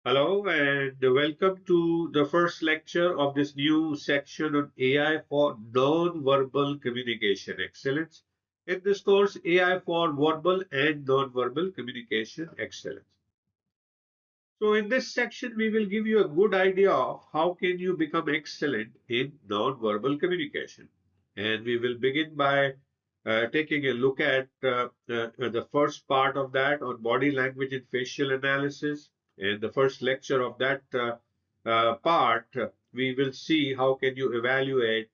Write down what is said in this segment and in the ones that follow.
Hello and welcome to the first lecture of this new section on AI for non-verbal communication excellence. In this course, AI for verbal and non-verbal communication excellence. So in this section, we will give you a good idea of how can you become excellent in non-verbal communication. And we will begin by taking a look at the first part of that on body language and facial analysis. And the first lecture of that part, we will see how can you evaluate,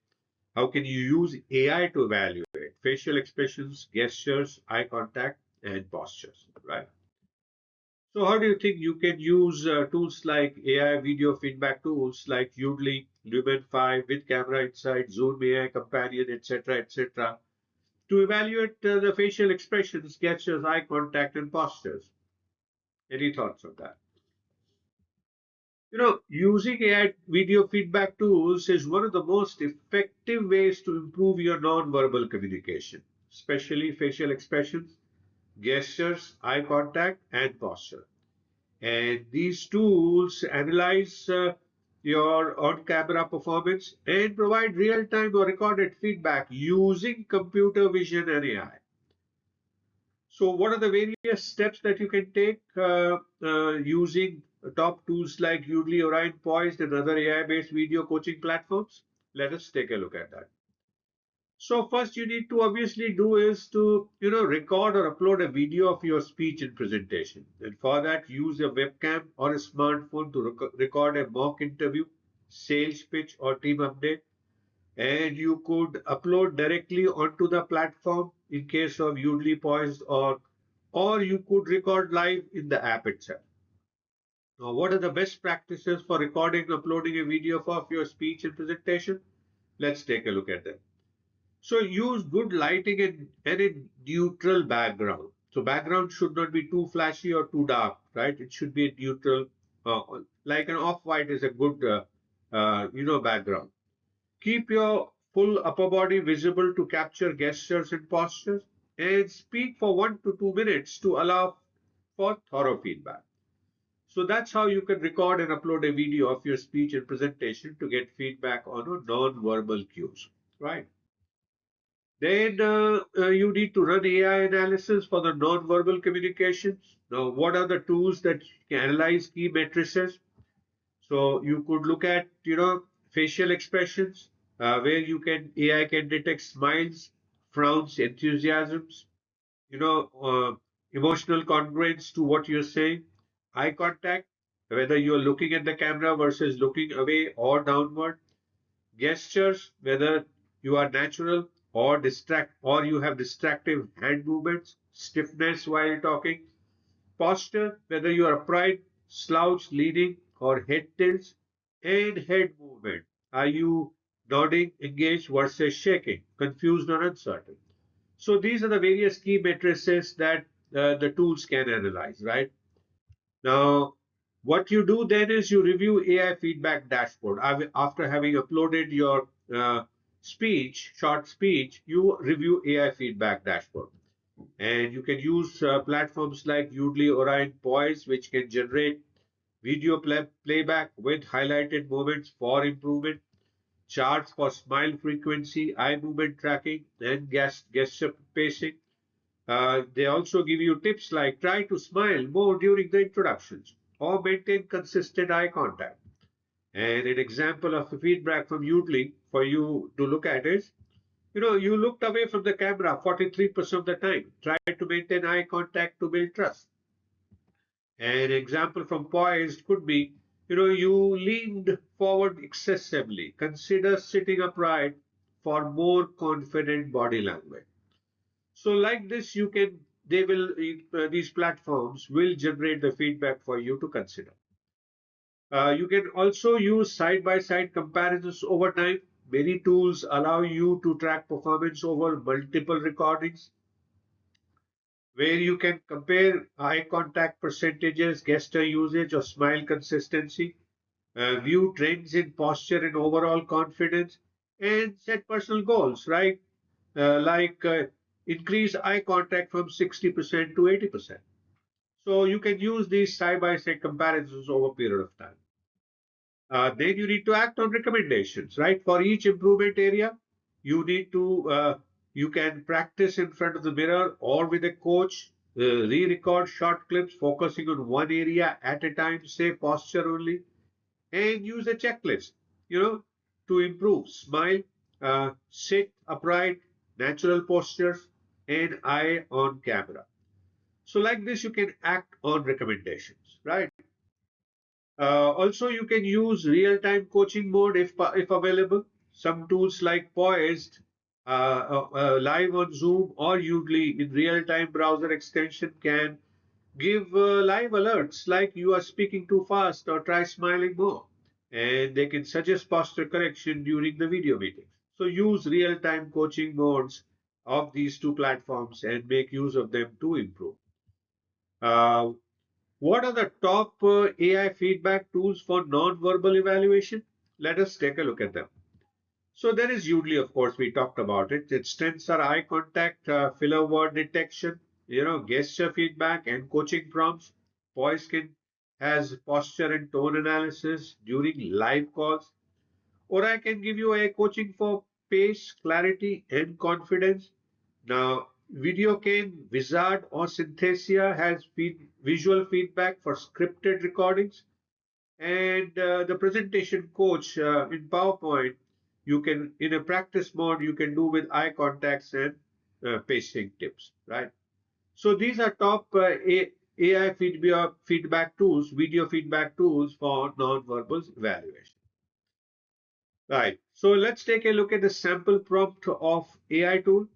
how can you use AI to evaluate facial expressions, gestures, eye contact, and postures, right? So how do you think you can use tools like AI video feedback tools like Udly, Lumen 5 with camera inside, Zoom AI Companion, etc., to evaluate the facial expressions, gestures, eye contact, and postures? Any thoughts on that? Using AI video feedback tools is one of the most effective ways to improve your non-verbal communication, especially facial expressions, gestures, eye contact, and posture. And these tools analyze your on-camera performance and provide real-time or recorded feedback using computer vision and AI. So what are the various steps that you can take using top tools like Udly, Orion, Poised, and other AI-based video coaching platforms? Let us take a look at that. So first you need to obviously do is to, record or upload a video of your speech and presentation. And for that, use a webcam or a smartphone to record a mock interview, sales pitch, or team update. And you could upload directly onto the platform in case of Udly Poised or you could record live in the app itself. Now, what are the best practices for recording and uploading a video of your speech and presentation? Let's take a look at them. So use good lighting and a neutral background. So background should not be too flashy or too dark, right? It should be neutral, like an off-white is a good, background. Keep your full upper body visible to capture gestures and postures, and speak for 1 to 2 minutes to allow for thorough feedback. So that's how you can record and upload a video of your speech and presentation to get feedback on a non-verbal cues, right? Then you need to run AI analysis for the non-verbal communications. Now, what are the tools that can analyze key matrices? So you could look at, facial expressions, where you can AI can detect smiles, frowns, enthusiasms, you know, uh, emotional congruence to what you're saying, eye contact, whether you're looking at the camera versus looking away or downward, gestures, whether you are natural or you have distractive hand movements, stiffness while talking, posture, whether you are upright, slouch, leaning, or head tilts, and head movement. Are you nodding, engaged versus shaking, confused or uncertain? So these are the various key matrices that the tools can analyze, right? Now, what you do then is you review AI feedback dashboard. After having uploaded your short speech, you review AI feedback dashboard. And you can use platforms like Udly, Orion, Poise, which can generate video playback with highlighted moments for improvement, charts for smile frequency, eye movement tracking, and gesture pacing. They also give you tips like try to smile more during the introductions or maintain consistent eye contact. And an example of the feedback from Udly for you to look at is, you looked away from the camera 43% of the time. Try to maintain eye contact to build trust. An example from Poised could be, you leaned forward excessively. Consider sitting upright for more confident body language. So like this, these platforms will generate the feedback for you to consider. You can also use side-by-side comparisons over time. Many tools allow you to track performance over multiple recordings, where you can compare eye contact percentages, gesture usage, or smile consistency, view trends in posture and overall confidence, and set personal goals, right? Like increase eye contact from 60% to 80%. So you can use these side-by-side comparisons over a period of time. Then you need to act on recommendations, right? For each improvement area, you need to, you can practice in front of the mirror or with a coach, re-record short clips focusing on one area at a time, say posture only, and use a checklist, you know, to improve. Smile, sit upright, natural postures, and eye on camera. So like this, you can act on recommendations, right? Also, you can use real-time coaching mode if available. Some tools like Poised, live on Zoom or Udly in real-time browser extension can give live alerts like you are speaking too fast or try smiling more. And they can suggest posture correction during the video meetings. So use real-time coaching modes of these two platforms and make use of them to improve. Uh, what are the top AI feedback tools for non-verbal evaluation? Let us take a look at them. So there is Udly, of course, we talked about it. Its strengths are eye contact, filler word detection, gesture feedback, and coaching prompts. Poiskin has posture and tone analysis during live calls. Or I can give you a coaching for pace, clarity, and confidence. Now, VideoCane, Wizard, or Synthesia has visual feedback for scripted recordings. And the presentation coach in PowerPoint, you can, in a practice mode, you can do with eye contacts and pacing tips, right? So these are top AI feedback tools, video feedback tools for non-verbal evaluation. Right. So let's take a look at the sample prompt of AI tool.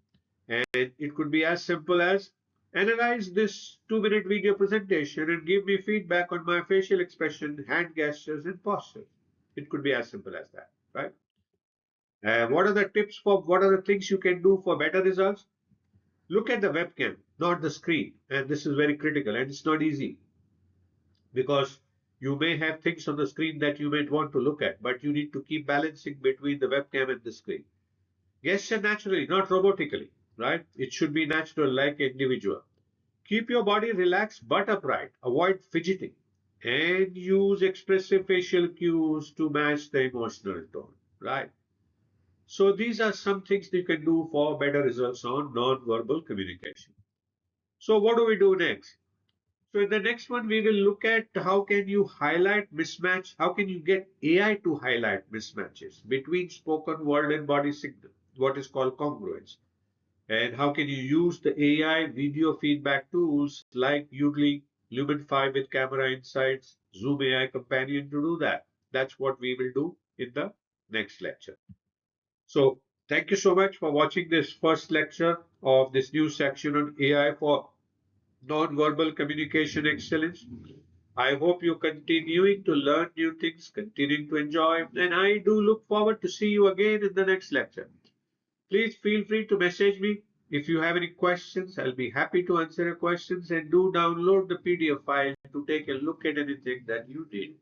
And it could be as simple as analyze this 2-minute video presentation and give me feedback on my facial expression, hand gestures, and posture. It could be as simple as that, right? What are the tips for what are the things you can do for better results? Look at the webcam, not the screen. And this is very critical and it's not easy because you may have things on the screen that you may want to look at, but you need to keep balancing between the webcam and the screen. Gesture naturally, not robotically, right? It should be natural, like individual. Keep your body relaxed but upright. Avoid fidgeting. And use expressive facial cues to match the emotional tone, right? So these are some things you can do for better results on non-verbal communication. So what do we do next? So in the next one, we will look at how can you highlight mismatch, how can you get AI to highlight mismatches between spoken word and body signal, what is called congruence. And how can you use the AI video feedback tools like Udly, Lumen 5 with Camera Insights, Zoom AI Companion to do that? That's what we will do in the next lecture. So thank you so much for watching this first lecture of this new section on AI for non-verbal communication excellence. I hope you're continuing to learn new things, continuing to enjoy, and I do look forward to see you again in the next lecture. Please feel free to message me if you have any questions. I'll be happy to answer your questions and do download the PDF file to take a look at anything that you need.